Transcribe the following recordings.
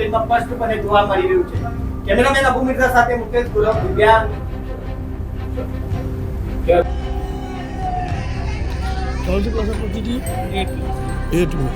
રીતના સ્પષ્ટપણે જોવા મળી રહ્યું છે. કેમેરામેન અબુ મિર્ઝા સાથે મુકેશ ગુરવ, દિવ્યાંગ. कौन सी क्लास पढ़ती थी? 8 में।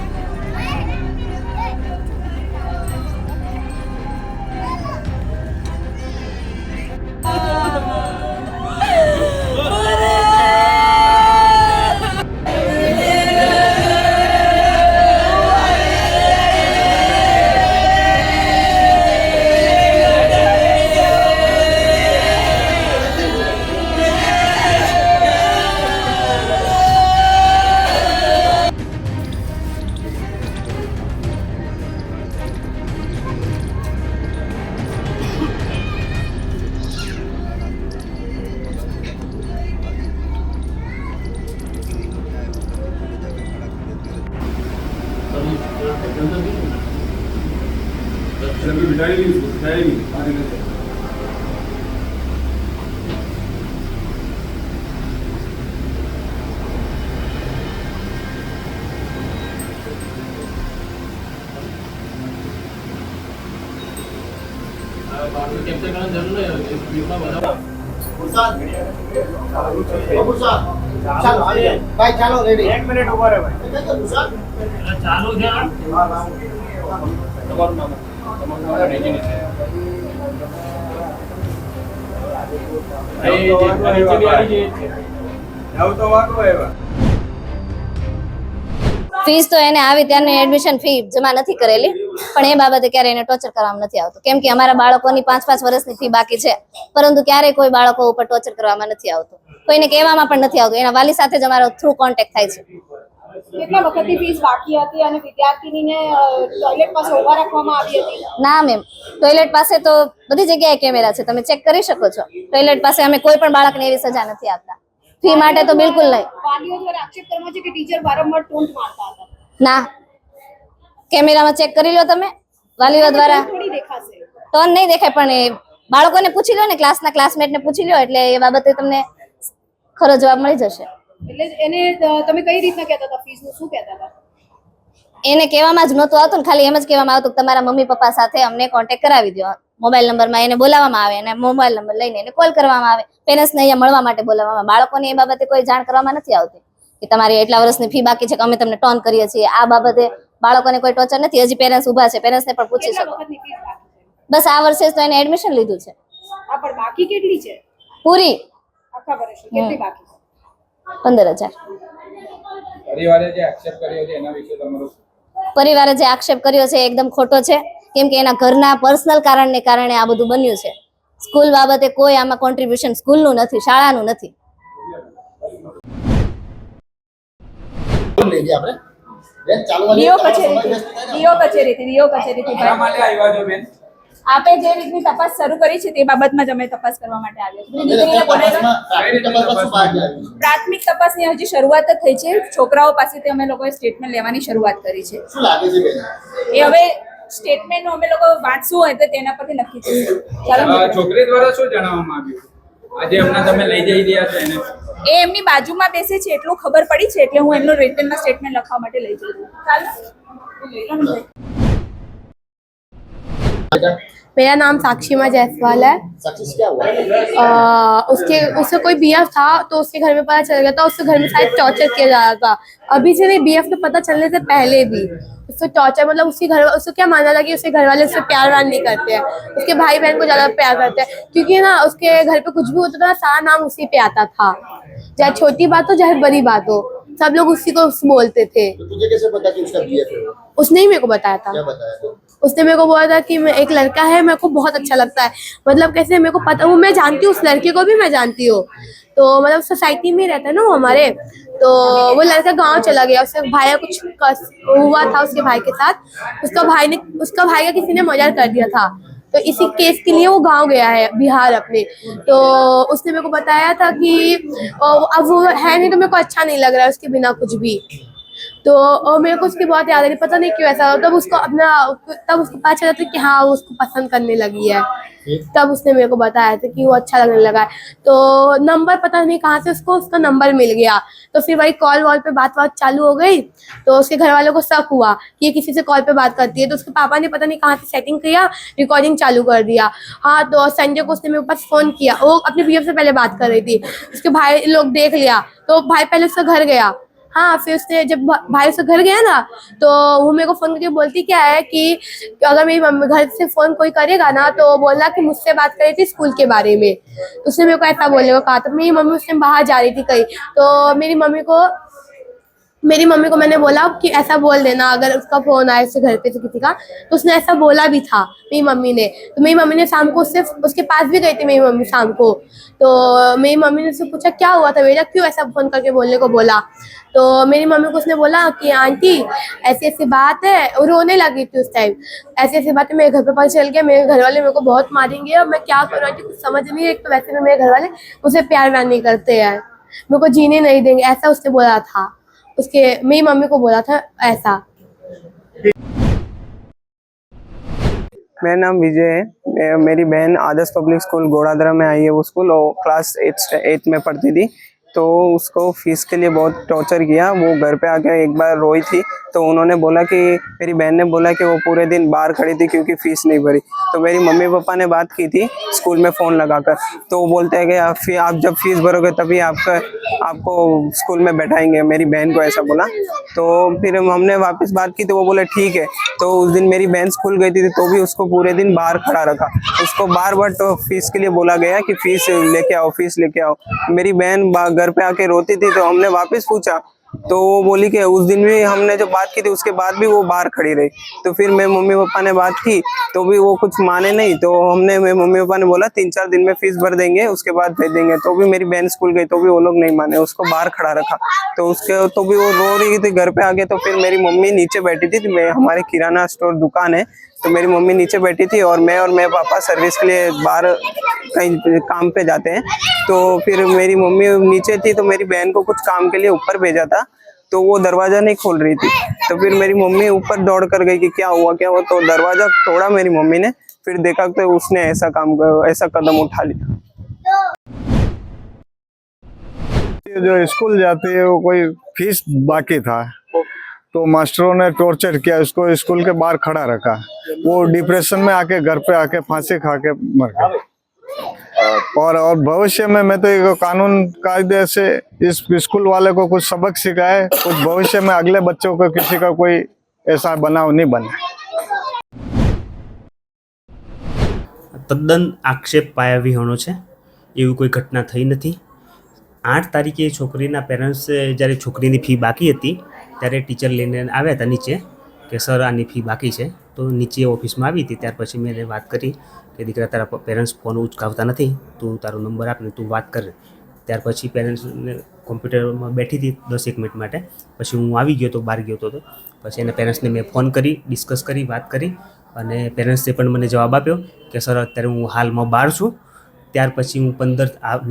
ભાઈ ચાલો રેડી. 1 મિનિટ ઉભા રહે ભાઈ. ચાલુ છે. તમારું નામ રેડી છે. ફીસ તો એને આવી ત્યારની એડમિશન ફી જમા નથી કરેલી, પણ એ બાબતે ક્યારે એને ટોર્ચર કરવામાં નથી આવતું, કેમ કે અમારા બાળકોની 5-5 વર્ષની ફી બાકી છે, પરંતુ ક્યારેય કોઈ બાળકો ઉપર ટોર્ચર કરવામાં નથી આવતું, કોઈને કહેવામાં પણ નથી આવતું. એના વાલી સાથે જ અમારો થ્રુ કોન્ટેક્ટ થાય છે. કેટલા વખતની ફીસ બાકી હતી અને વિદ્યાર્થીનીને ટોયલેટ પાસે ઉભા રાખવામાં આવી હતી? ના મેમ, ટોયલેટ પાસે તો બધી જગ્યાએ કેમેરા છે, તમે ચેક કરી શકો છો. ટોયલેટ પાસે અમે કોઈ પણ બાળકને એવી સજા નથી આપતા. ફી માટે તો બિલકુલ નહીં. વાલીઓ દ્વારા આક્ષેપ કરવામાં છે કે ટીચર વારંવાર ટોન્ટ મારતા હતા. ના, કેમેરામાં ચેક કરી લો તમે. વાલીઓ દ્વારા થોડી દેખાશે. ટોન નહીં દેખાય, પણ એ બાળકોને પૂછી લો ને, ક્લાસના ક્લાસમેટને પૂછી લો, એટલે એ બાબતે તમને ખરો જવાબ મળી જશે. એટલે એને તમે કઈ રીતના કહેતા હતા? ફીસનું શું કહેતા હતા? એને કહેવામાં જ નહોતું આવતું ને, ખાલી એમ જ કહેવામાં આવતું કે તમારા મમ્મી પપ્પા સાથે અમને કોન્ટેક્ટ કરાવી દો. મોબાઈલ નંબરમાં એને બોલાવવામાં આવે અને મોબાઈલ નંબર લઈને એને કોલ કરવામાં આવે. પેરેન્ટ્સને અહીંયા મળવા માટે બોલાવવામાં. બાળકોને એ બાબતે કોઈ જાણ કરવામાં નથી આવતી કે તમારી એટલા વર્ષની ફી બાકી છે કે અમે તમને ટોન કરીએ છીએ. આ બાબતે બાળકોને કોઈ ટોર્ચર નથી. હજી પેરેન્ટ્સ ઊભા છે, પેરેન્ટ્સને પણ પૂછી શકો. વખતની ફીસ બાકી છે? બસ આ વર્ષે જ તો એને એડમિશન લીધું છે. હા, પણ બાકી કેટલી છે? પૂરી આખા વર્ષની કેટલી બાકી છે? 15,000. પરિવારે જે આક્ષેપ કર્યો છે એના વિશે તમારું? પરિવારે જે આક્ષેપ કર્યો છે એકદમ ખોટો છે, કેમ કે એના ઘરના પર્સનલ કારણને કારણે આ બધું બન્યું છે. સ્કૂલ બાબતે કોઈ આમાં કોન્ટ્રીબ્યુશન સ્કૂલનું નથી, શાળાનું નથી. ડીઓ કચેરીથી આપે જે રીતની તપાસ શરૂ કરી છે તે બાબતમાં જ અમે તપાસ કરવા માટે આવ્યા. પ્રાથમિક તપાસની હજી શરૂઆત જ થઈ છે. છોકરાઓ પાસેથી અમે લોકોએ સ્ટેટમેન્ટ લેવાની શરૂઆત કરી છે. એ હવે સ્ટેટમેન્ટ અમે લોકો વાંચવું હોય તો તેના પરથી નક્કી થશે. છોકરી દ્વારા શું જણાવવામાં આવ્યું? આજે હમણાં તમે લઈ જઈ રહ્યા છો એને? એ એમની બાજુમાં બેસે છે એટલું ખબર પડી છે, એટલે હું એમનું રિટર્નમાં સ્ટેટમેન્ટ લખવા માટે લઈ જઉં છું. मेरा नाम साक्षीमा जायसवाल है। सक्सेस क्या हुआ? उससे कोई बीएफ था तो उसके घर में पता चल गया था, उसके घर में शायद टॉर्चर किया जा रहा था। अभी से नहीं, बीएफ को पता चलने से पहले भी उससे टॉर्चर, मतलब उसके घर, उसको क्या माना था कि उसके घर वाले उससे प्यार वार नहीं करते हैं, उसके भाई बहन को ज्यादा प्यार करते हैं, क्योंकि ना उसके घर पे कुछ भी होता था सारा नाम उसी पे आता था, चाहे छोटी बात हो चाहे बड़ी बात हो, सब लोग उसी को बोलते थे। तो तुझे कैसे पता कि उसका बीएफ है? उसने ही मेरे को बताया था। क्या बताया था? उसने मेरे को बोला था कि मैं एक लड़का है, मेरे को बहुत अच्छा लगता है, मतलब कैसे मेरे को पता, वो मैं जानती हूँ, उस लड़के को भी मैं जानती हूँ, तो मतलब सोसाइटी में रहता है ना वो हमारे, तो वो लड़का गांव चला गया, उसके भाई का कुछ हुआ था उसके भाई के साथ, उसका भाई का किसी ने मर्डर कर दिया था, तो इसी केस के लिए वो गांव गया है बिहार अपने। तो उसने मेरे को बताया था कि अब वो है नहीं तो मेरे को अच्छा नहीं लग रहा है उसके बिना कुछ भी, तो और मेरे को उसकी बहुत याद आ रही, पता नहीं क्यों ऐसा हुआ। तब उसको पता चला था कि हाँ वो उसको पसंद करने लगी है। तब उसने मेरे को बताया था कि वो अच्छा लगने लगा है। तो नंबर पता नहीं कहाँ से उसको उसका नंबर मिल गया। तो फिर वही कॉल वॉल पे बात चालू हो गई। तो उसके घर वालों को शक हुआ कि ये किसी से कॉल पे बात करती है। तो उसके पापा ने पता नहीं कहाँ से सेटिंग किया, रिकॉर्डिंग चालू कर दिया। हाँ, तो संजय को उसने मेरे पास फोन किया। वो अपने बीएफ से पहले बात कर रही थी। उसके भाई लोग देख लिया, तो भाई पहले उसका घर गया। हाँ, फिर उसने जब भाई उसके घर गया ना, तो वो मेरे को फोन करके बोलती क्या है कि अगर मेरी मम्मी घर से फोन कोई करेगा ना, तो बोला कि मुझसे बात करी थी स्कूल के बारे में। उसने मेरे को ऐसा बोलने को कहा। तो मेरी मम्मी उस टाइम बाहर जा रही थी कहीं। तो मेरी मम्मी को मैंने बोला कि ऐसा बोल देना अगर उसका फोन आए उसके घर पे से किसी का। तो उसने ऐसा बोला भी था मेरी मम्मी ने। तो मेरी मम्मी ने शाम को उसके पास भी गई थी मेरी मम्मी शाम को। तो मेरी मम्मी ने उससे पूछा क्या हुआ था बेटा, क्यों ऐसा फोन करके बोलने को बोला। तो मेरी मम्मी को उसने बोला कि आंटी ऐसी ऐसी बात है। वो रोने लगी थी उस टाइम। ऐसी ऐसी बात है, मेरे घर पे पता चल गया, मेरे घर वाले मेरे को बहुत मारेंगे और मैं क्या करूँ आंटी, कुछ समझ नहीं। एक तो वैसे में मेरे घर वाले मुझे प्यार व्यार नहीं करते हैं, मेरे को जीने नहीं देंगे, ऐसा उसने बोला था। मेरी मम्मी को बोला था ऐसा। मेरा नाम विजय है। मेरी बहन आदर्श पब्लिक स्कूल गोड़ादरा में आई है। वो स्कूल और क्लास 8 में पढ़ती थी। तो उसको फीस के लिए बहुत टॉर्चर किया। वो घर पे आके एक बार रोई थी। तो उन्होंने बोला कि मेरी बहन ने बोला कि वो पूरे दिन बाहर खड़ी थी क्योंकि फीस नहीं भरी। तो मेरी मम्मी पापा ने बात की थी स्कूल में फ़ोन लगाकर। तो वो बोलते हैं कि आप जब फीस भरोगे तभी आपको स्कूल में बैठाएंगे। मेरी बहन को ऐसा बोला। तो फिर हमने वापस बात की तो वो बोले ठीक है। तो उस दिन मेरी बहन स्कूल गई थी तो भी उसको पूरे दिन बाहर खड़ा रखा। उसको बार बार तो फीस के लिए बोला गया कि फीस लेके आओ, फीस लेके आओ। मेरी बहन घर पे आके रोती थी। तो हमने वापस पूछा तो वो बोली कि उस दिन भी हमने जो बात की थी उसके बाद भी वो बाहर खड़ी रही। तो फिर मेरे मम्मी पापा ने बात की तो भी वो कुछ माने नहीं। तो मेरे मम्मी पापा ने बोला 3-4 दिन में फीस भर देंगे, उसके बाद भेज देंगे। तो भी मेरी बहन स्कूल गई तो भी वो लोग नहीं माने, उसको बाहर खड़ा रखा। तो भी वो रो रही थी घर पे आके। तो फिर मेरी मम्मी नीचे बैठी थी। हमारे किराना स्टोर दुकान है। तो मेरी मम्मी नीचे बैठी थी और मेरे पापा सर्विस के लिए बाहर कहीं काम पे जाते हैं। तो फिर मेरी मम्मी नीचे थी तो मेरी बहन को कुछ काम के लिए ऊपर भेजा था। तो वो दरवाजा नहीं खोल रही थी। तो फिर मेरी मम्मी ऊपर दौड़ कर गई कि क्या हुआ। तो दरवाजा तोड़ा मेरी मम्मी ने। फिर देखा तो उसने ऐसा कदम उठा लिया। जो स्कूल जाती है वो कोई फीस बाकी था, तो मास्टरों ने टॉर्चर किया, उसको स्कूल के बाहर खड़ा रखा। वो डिप्रेशन में आके घर पे आके फांसी खा के मर गया। और भविष्य में मैं तो ये कानून कायदे से इस स्कूल वाले को कुछ सबक सिखाए, कुछ भविष्य में अगले बच्चों को किसी का कोई ऐसा बनाव नहीं बने। તદ્દન આક્ષેપ પાયા વિહોણો છે। એવી કોઈ ઘટના થઈ નથી। 8 તારીખે છોકરીના પેરેન્ટ્સે જ્યારે છોકરીની ફી બાકી હતી ત્યારે ટીચર લઈને આવ્યા હતા નીચે કે સર આની ફી બાકી છે। તો નીચે ઓફિસમાં આવી હતી ત્યાર પછી મેં વાત કરી કે દીકરા તારા પેરેન્ટ્સ ફોન ઉચકાવતા નથી, તું તારો નંબર આપ ને તું વાત કર। ત્યાર પછી પેરેન્ટ્સને કોમ્પ્યુટરમાં બેઠી હતી 10-1 મિનિટ માટે। પછી હું આવી ગયો તો બહાર ગયો હતો। પછી એના પેરેન્ટ્સને મેં ફોન કરી, ડિસ્કસ કરી, વાત કરી અને પેરેન્ટ્સે પણ મને જવાબ આપ્યો કે સર અત્યારે હું હાલમાં બહાર છું। ત્યાર પછી હું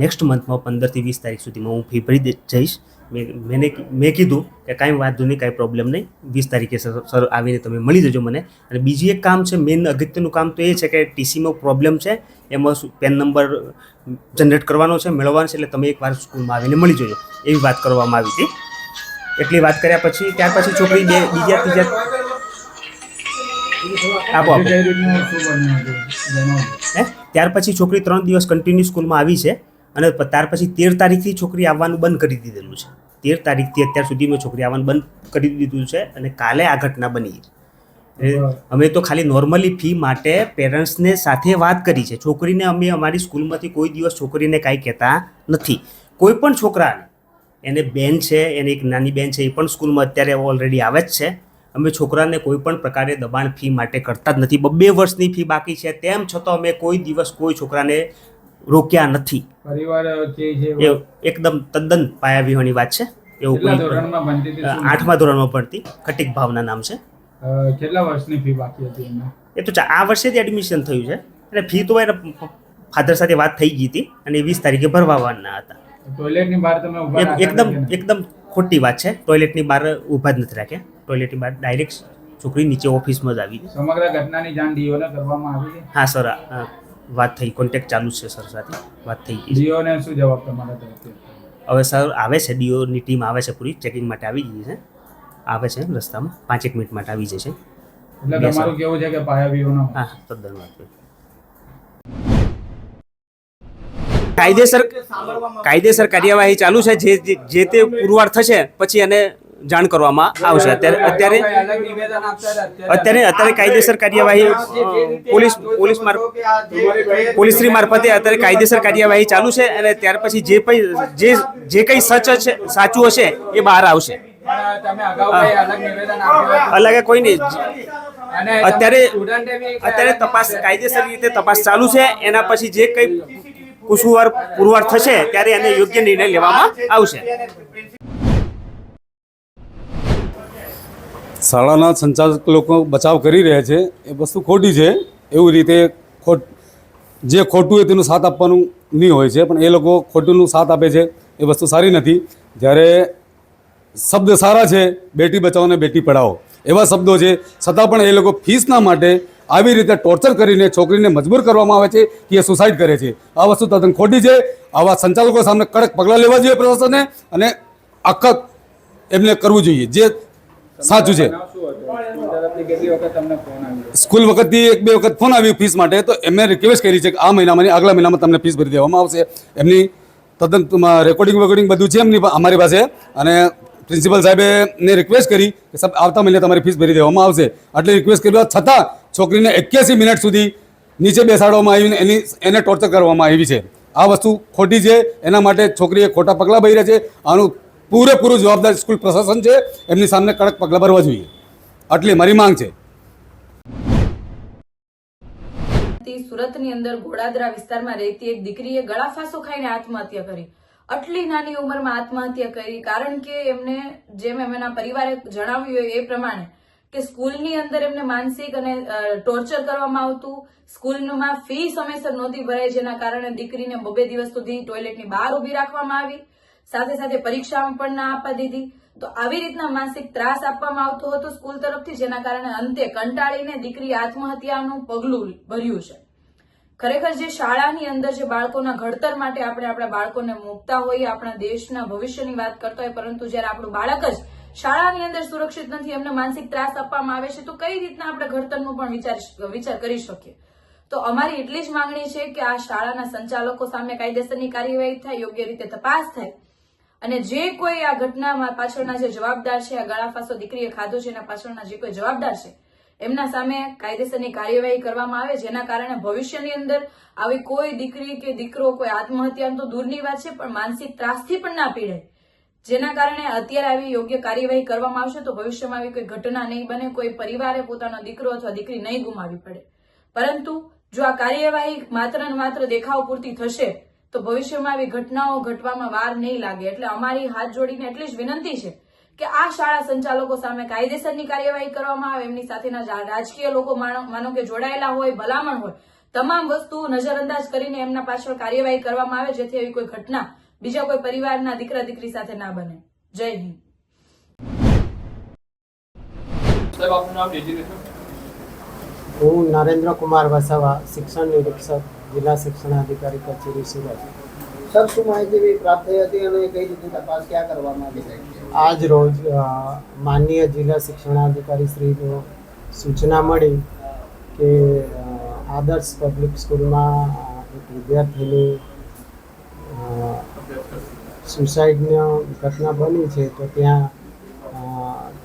નેક્સ્ટ મંથમાં 15 થી 20 તારીખ સુધીમાં હું ફી ભરી જઈશ। મેં કીધું કે કાંઈ વાંધો નહીં, કાંઈ પ્રોબ્લેમ નહીં, 20 તારીખે સર આવીને તમે મળી જજો મને। અને બીજું એક કામ છે, મેઇન અગત્યનું કામ તો એ છે કે ટીસીમાં પ્રોબ્લેમ છે, એમાં પેન નંબર જનરેટ કરવાનો છે, મેળવવાનો છે, એટલે તમે એકવાર સ્કૂલમાં આવીને મળી જજો, એવી વાત કરવામાં આવી હતી। એટલી વાત કર્યા પછી ત્યાર પછી છોકરી બીજા ત્રીજા ત્યાર પછી છોકરી 3 દિવસ કન્ટિન્યુ સ્કૂલમાં આવી છે અને ત્યાર પછી 13 તારીખથી છોકરી આવવાનું બંધ કરી દીધેલું છે। 13 તારીખથી અત્યાર સુધીમાં છોકરી આવવાનું બંધ કરી દીધું છે અને કાલે આ ઘટના બની। અમે તો ખાલી નોર્મલી ફી માટે પેરેન્ટ્સને સાથે વાત કરી છે। છોકરીને અમે અમારી સ્કૂલમાંથી કોઈ દિવસ છોકરીને કાંઈ કહેતા નથી। કોઈ પણ છોકરાને, એને બેન છે, એને એક નાની બેન છે, એ પણ સ્કૂલમાં અત્યારે ઓલરેડી આવે જ છે। અમે છોકરાને કોઈ પણ પ્રકારે દબાણ ફી માટે કરતા જ નથી। 2 વર્ષની ફી બાકી છે તેમ છતાં અમે કોઈ દિવસ કોઈ છોકરાને રોક્યા નથી। પરિવાર એકદમ તદ્દન પાયા વિહોણી વાત છે। એવું કોઈ 8મા ધોરણમાં ભણતી ખટીક ભાવના નામ છે। કેટલા વર્ષની ફી બાકી હતી એમને? એ તો આ વર્ષે જ એડમિશન થયું છે અને ફી તો એના ફાધર સાથે વાત થઈ ગઈ હતી અને 20 તારીખે ભરવાના હતા। ટોયલેટની બહાર તમે ઊભા રાખતા એકદમ નથી ને? એકદમ ખોટી વાત છે. ટોયલેટની બહાર ઊભા જ નથી રાખ્યા. ટોયલેટની બહાર ડાયરેક્ટ છોકરી નીચે ઓફિસમાં જ આવી ગઈ. સમગ્ર ઘટનાની જાણ ડીઓને કરવામાં આવી છે. હા સર, વાત થઈ, કોન્ટેક્ટ ચાલુ છે સર સાથે, વાત થઈ ગઈ છે. ડીઓને શું જવાબ તમારા તરફથી? હવે સર આવે છે, ડીઓની ટીમ આવે છે, પૂરી ચેકિંગ માટે આવી ગઈ છે, આવે છે રસ્તામાં, 5 મિનિટ માટે આવી જશે. એટલે તમારું કેવું છે કે પાયાવીઓનો હા, તદ્દન વાત છે. કાયદેસર કાર્યવાહી ચાલુ છે. જે તે પુરવાર થશે પછી એને જાણ કરવામાં આવશે. અત્યારે કાયદેસર કાર્યવાહી પોલીસશ્રી મારફતે અત્યારે કાયદેસર કાર્યવાહી ચાલુ છે અને ત્યાર પછી જે કંઈ સાચું હશે એ બહાર આવશે. તમે અગાઉ કઈ અલગ નિવેદન આપ્યું હતું? અલગ કોઈ નહીં. અને અત્યારે તપાસ, કાયદેસર રીતે તપાસ ચાલુ છે. એના પછી જે કંઈ પુરવાર થશે ત્યારે એને યોગ્ય નિર્ણય લેવામાં આવશે. શાળાના સંચાલક લોકો બચાવ કરી રહ્યા છે એ વસ્તુ ખોટી છે. એવી રીતે જે ખોટું હોય તેનો સાથ આપવાનું નહીં હોય છે, પણ એ લોકો ખોટુંનો સાથ આપે છે એ વસ્તુ સારી નથી. જ્યારે શબ્દ સારા છે, બેટી બચાવો ને બેટી પઢાઓ એવા શબ્દો છે, છતાં પણ એ લોકો ફીસના માટે આવી રીતે ટોર્ચર કરીને છોકરીને મજબૂર કરવામાં આવે છે કે એ સુસાઇડ કરે છે. આ વસ્તુ તદ્દન ખોટી છે. આવા સંચાલકો સામે કડક પગલાં લેવા જોઈએ પ્રશાસને અને આખા એમને કરવું જોઈએ જે સાચું છે. સ્કૂલ વખતથી 1-2 વખત ફોન આવ્યો ફીસ માટે, તો એમને રિક્વેસ્ટ કરી છે કે આ મહિનામાં આગલા મહિનામાં તમને ફીસ ભરી દેવામાં આવશે. એમની તદ્દન રેકોર્ડિંગ બધું છે એમની અમારી પાસે, અને પ્રિન્સિપલ સાહેબે ને રિક્વેસ્ટ કરી કે સાહેબ આવતા મહિને તમારી ફીસ ભરી દેવામાં આવશે. આટલી રિક્વેસ્ટ કરવા છતાં છોકરીને 81 મિનિટ સુધી નીચે બેસાડવામાં આવીને એને ટોર્ચર કરવામાં આવી છે. આ વસ્તુ ખોટી છે. એના માટે છોકરીએ ખોટા પગલાં ભર્યા છે. આનું પૂરેપૂરું જવાબદાર સ્કૂલ પ્રશાસન છે. એમની સામે કડક પગલાં ભરવા જોઈએ. આટલી મારી માંગ છે. સુરતની અંદર ઘોડાદરા વિસ્તારમાં રહેતી એક દીકરીએ ગળાફાંસો ખાઈને આત્મહત્યા કરી. આટલી નાની ઉંમરમાં આત્મહત્યા કરી કારણ કે એમને, જેમ એમના પરિવારે જણાવ્યું એ પ્રમાણે, કે સ્કૂલની અંદર એમને માનસિક અને ટોર્ચર કરવામાં આવતું. સ્કૂલમાં ફી સમયસર નહોતી ભરાઈ, જેના કારણે દીકરીને 2 દિવસ સુધી ટોયલેટની બહાર ઊભી રાખવામાં આવી. સાથે સાથે પરીક્ષામાં પણ ના આપવા દીધી. તો આવી રીતના માનસિક ત્રાસ આપવામાં આવતો હતો સ્કૂલ તરફથી, જેના કારણે અંતે કંટાળીને દીકરી આત્મહત્યાનું પગલું ભર્યું છે. ખરેખર જે શાળાની અંદર જે બાળકોના ઘડતર માટે આપણે આપણા બાળકોને મૂકતા હોઈએ, આપણા દેશના ભવિષ્યની વાત કરતા હોય, પરંતુ જ્યારે આપણું બાળક જ શાળાની અંદર સુરક્ષિત નથી, એમને માનસિક ત્રાસ આપવામાં આવે છે, તો કઈ રીતના આપણે ઘડતરનું પણ વિચાર કરી શકીએ. તો અમારી એટલી જ માંગણી છે કે આ શાળાના સંચાલકો સામે કાયદેસરની કાર્યવાહી થાય, યોગ્ય રીતે તપાસ થાય, અને જે કોઈ આ ઘટનામાં પાછળના જે જવાબદાર છે, આ ગળાફાંસો દીકરીએ ખાધો છે એના પાછળના જે કોઈ જવાબદાર છે એમના સામે કાયદેસરની કાર્યવાહી કરવામાં આવે, જેના કારણે ભવિષ્યની અંદર આવી કોઈ દીકરી કે દીકરો કોઈ આત્મહત્યા તો દૂરની વાત છે, પણ માનસિક ત્રાસથી પણ ના પીડે. જેના કારણે અત્યારે આવી યોગ્ય કાર્યવાહી કરવામાં આવશે તો ભવિષ્યમાં આવી કોઈ ઘટના નહીં બને, કોઈ પરિવારે પોતાનો દીકરો અથવા દીકરી નહીં ગુમાવી પડે. પરંતુ જો આ કાર્યવાહી માત્ર ને માત્ર દેખાવ પૂરતી થશે તો ભવિષ્યમાં આવી ઘટનાઓ ઘટવામાં વાર નહીં લાગે. એટલે અમારી હાથ જોડીને એટલી જ વિનંતી છે કે આ શાળા સંચાલકો સામે કાયદેસરની કાર્યવાહી કરવામાં આવે. એમની સાથેના રાજકીય લોકો માનો કે જોડાયેલા હોય, ભલામણ હોય, તમામ વસ્તુ નજરઅંદાજ કરીને એમના પાછળ કાર્યવાહી કરવામાં આવે, જેથી એવી કોઈ ઘટના બીજા કોઈ પરિવારના દીકરા દીકરી સાથે ના બને. જય હિન્દ. હું નરેન્દ્ર કુમાર વસાવા, શિક્ષણ નિરીક્ષક, જિલ્લા શિક્ષણાધિકારી કચેરી, સુરત. સર, શું માહિતી પ્રાપ્ત થઈ હતી અને કઈ રીતની તપાસ ક્યાં કરવામાં આવી? આજ રોજ માનનીય જિલ્લા શિક્ષણાધિકારી શ્રીનો સૂચના મળી કે આદર્શ પબ્લિક સ્કૂલમાં એક વિદ્યાર્થીની સુસાઇડની ઘટના બની છે, તો ત્યાં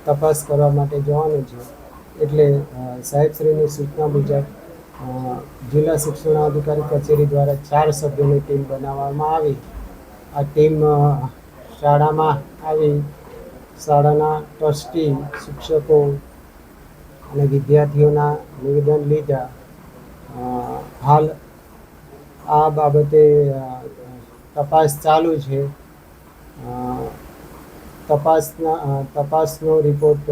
તપાસ કરવા માટે જવાનું છે. એટલે સાહેબશ્રીની સૂચના મુજબ જિલ્લા શિક્ષણાધિકારી કચેરી દ્વારા 4 સભ્યોની ટીમ બનાવવામાં આવી. આ ટીમ શાળામાં આવી શાળાના ટ્રસ્ટી, શિક્ષકો અને વિદ્યાર્થીઓના નિવેદન લીધા. હાલ આ બાબતે તપાસ ચાલુ છે. તપાસનો રિપોર્ટ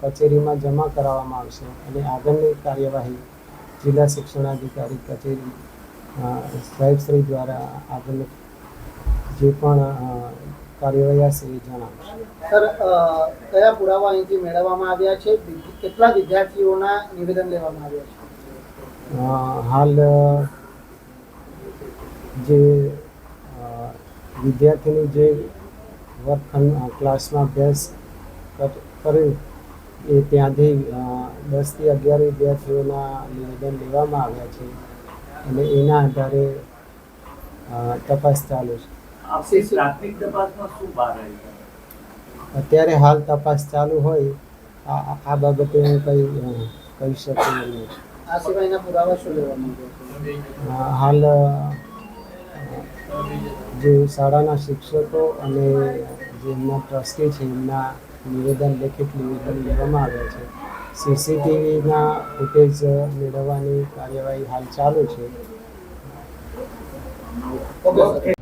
કચેરીમાં જમા કરાવવામાં આવશે અને આગળની કાર્યવાહી જિલ્લા શિક્ષણાધિકારી કચેરી સાહેબશ્રી દ્વારા આગળ જે પણ કાર્યવાહી હશે એ જણાવશે. સર કયા પુરાવા અહીંથી મેળવવામાં આવ્યા છે? કેટલા વિદ્યાર્થીઓના નિવેદન લેવામાં આવ્યા છે? હાલ જે વિદ્યાર્થીની જે વર્ગખંડ ક્લાસમાં અભ્યાસ કર્યું એ ત્યાંથી 10 થી 11 વિદ્યાર્થીઓના નિવેદન લેવામાં આવ્યા છે અને એના આધારે તપાસ ચાલુ છે. પ્રાથમિક તપાસમાં શું બહાર આવ્યું? અત્યારે હાલ તપાસ ચાલુ હોય આ બાબતે હું કંઈ કહી શકું નહીં. આ સિવાયના પુરાવા શું લેવામાં આવ્યા છે? હાલ જે શાળાના શિક્ષકો અને જે એમના ટ્રસ્ટી છે એમના લેખિત નિવેદન લેવામાં આવ્યા છે. સીસીટીવીના ફૂટેજ મેળવવાની કાર્યવાહી હાલ ચાલુ છે. ઓકે.